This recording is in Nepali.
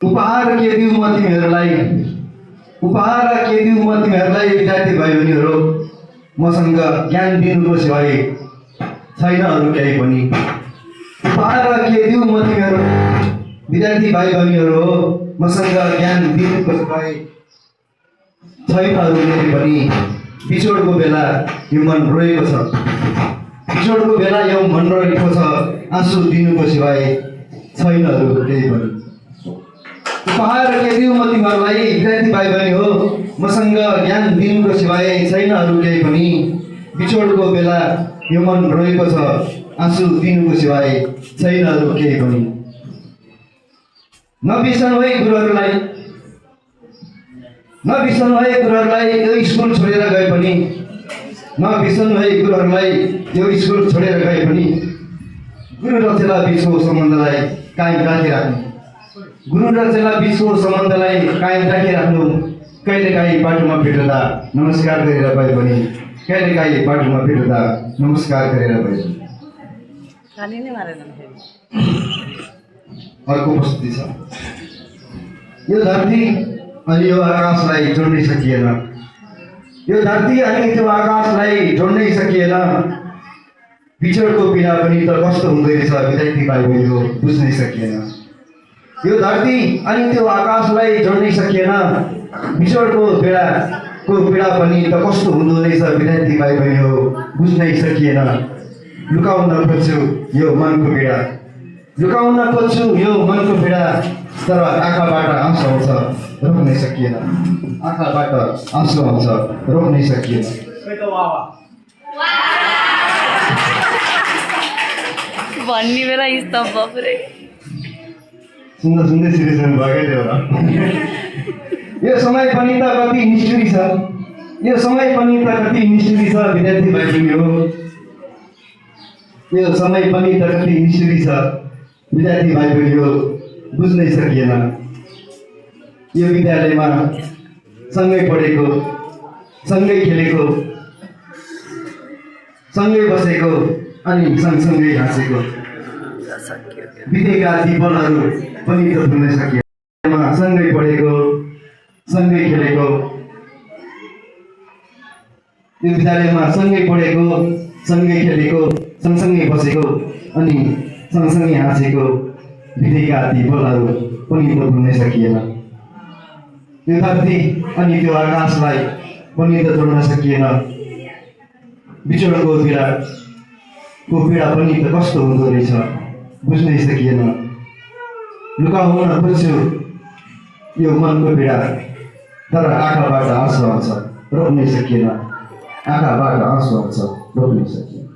उपहार के दिउँ म तिमीहरूलाई, उपहार के दिउँ म तिमीहरूलाई विद्यार्थी भाइ बहिनीहरू। मसँग ज्ञान दिनुको सिवाय छैन अरू केही पनि। उपहार के दिउँ म तिमीहरू विद्यार्थी भाइ बहिनीहरू हो। मसँग ज्ञान दिनुको सिवाय छैन अरू केही पनि। बिछोडको बेला यो मन रोएको छ, बिछोडको बेला यो मन रोएको छ। आँसु दिनुको सिवाय छैन अरू केही पनि। उपहार के दिउँ म तिमीहरूलाई विद्यार्थी भाइ बहिनी हो। मसँग ज्ञान दिनुको सिवाय छैन अरू केही पनि। बिछोडको बेला यो मन रोएको छ, आँसु दिनुको सिवाय छैन अरू केही पनि। नबिर्सनु है गुरुहरूलाई, नबिर्सनु है गुरुहरूलाई यो स्कुल छोडेर गए पनि। नबिर्सनु है गुरुहरूलाई यो स्कुल छोडेर गए पनि। गुरु र चेला बिचको सम्बन्धलाई कायम राखिराख्नु, गुरु र चेला बिचको सम्बन्धलाई कायम राखिराख्नु। कहिलेकाहीँ बाटोमा भेट्दा नमस्कार गरेर भए पनि, कहिलेकाहीँ बाटोमा भेट्दा नमस्कार गरेर भए पनि। अर्को प्रस्तुति छ। यो धरती अनि यो आकाशलाई जोड्नै सकिएन, यो धरती अनि त्यो आकाशलाई जोड्नै सकिएन। बिछोडको बिना पनि त कस्तो हुँदो रहेछ विद्यार्थी भाइ बहिनीहरू, बुझ्नै सकिएन। यो धरती अनि त्यो आकाशलाई जोड्नै सकिएन। बिछोडको बेलाको पीडा पनि त कस्तो हुँदो रहेछ विद्यार्थी भाइ बहिनीहरू, बुझ्नै सकिएन। लुकाउन खोज्छु यो मनको पीडा, लुकाउन खोज्छु यो मनको पीडा। तर आँखाबाट आँसु आउँछ रोक्नै सकिएन, आँखाबाट आँसु आउँछ रोक्नै सकिएन। भन्ने बेला स्तब्ध पुरै सुन्दा सुन्दै सिरियस भएकै थियो होला। यो समय पनि त कति निष्ठुरी छ, यो समय पनि त कति निष्ठुरी छ विद्यार्थी भाइ बहिनीहरू। यो समय पनि त कति निष्ठुरी छ विद्यार्थी भाइ बहिनीहरू, बुझ्नै सकिएन। यो विद्यालयमा सँगै पढेको, सँगै खेलेको, सँगै बसेको अनि सँगसँगै हाँसेको बितेका ती पलहरू पनि त भुल्न सकिएन। सँगै पढेको, सँगै खेलेको, यो विद्यालयमा सँगै पढेको, सँगै खेलेको, सँगसँगै बसेको अनि सँगसँगै हाँसेको बितेका ती पलहरू पनि त भुल्न सकिएन। यो धरती अनि त्यो आकाशलाई पनि त जोड्न सकिएन। बिछोडको पीडाको पीडा पनि त कस्तो हुँदो रहेछ, बुझ्नै सकिएन। लुकाउन खोज्छु यो मनको पीडा, तर आँखाबाट आँसु आउँछ रोक्नै सकिएन, आँखाबाट आँसु आउँछ रोक्नै सकिएन।